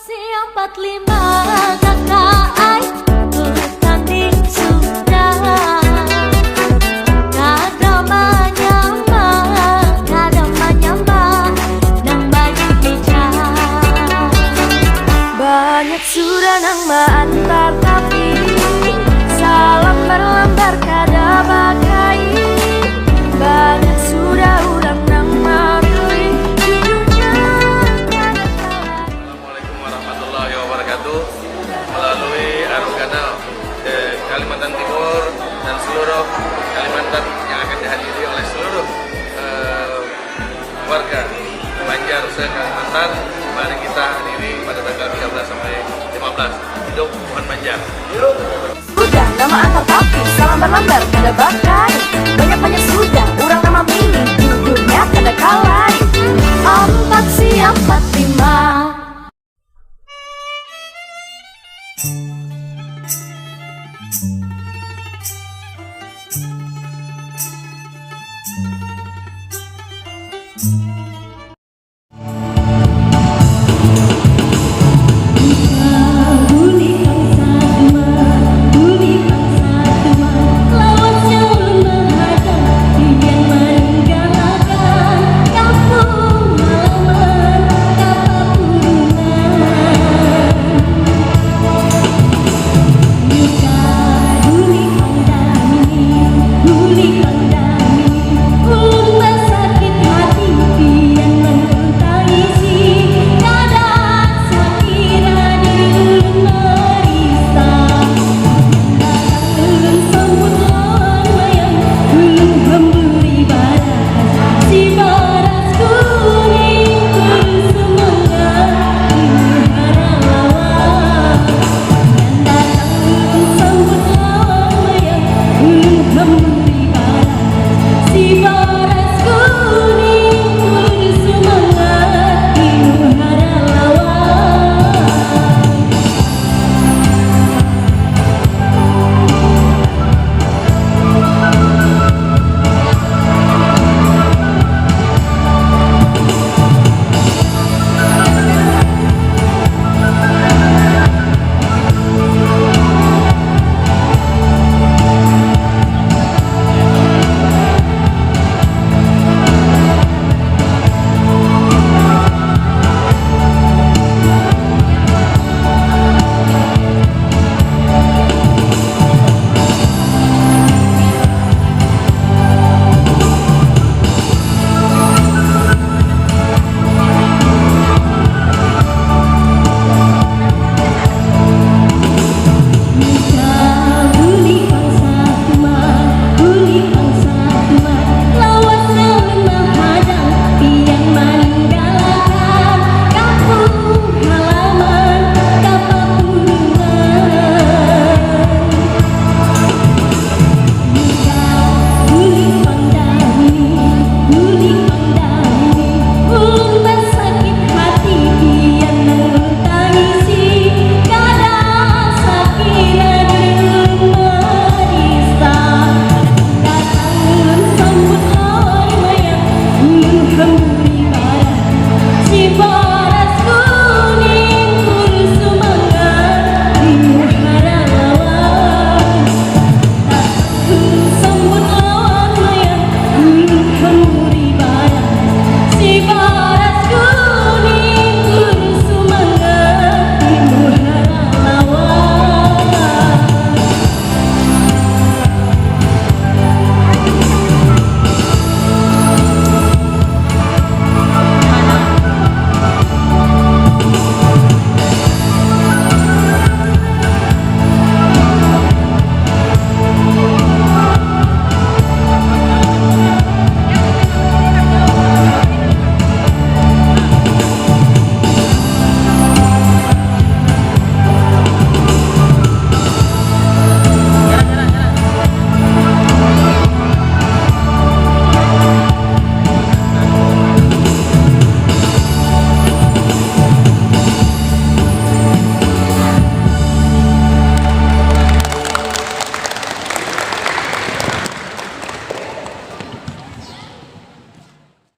4, 5 kakak bertanding sudah. Kada manyamba nang banyak bijak. Banyak sudah nang antar tapi salam berlambar kada bagai. Banyak sudah urang nang marui hidupnya kada kalah. Assalamualaikum warahmatullahi wabarakatuh. Melalui Arung Kanal Kalimantan Timur dan seluruh Kalimantan yang akan dihadiri oleh seluruh warga Banjar se-Kalimantan, mari kita hadiri pada tanggal 13 sampai 15. Hidup Pohon Banjar. Sudah nama antar tapi salam berlambar kada bakai. Banyak sudah orang nama milih judulnya kada kalah. 4 siap 4, 5.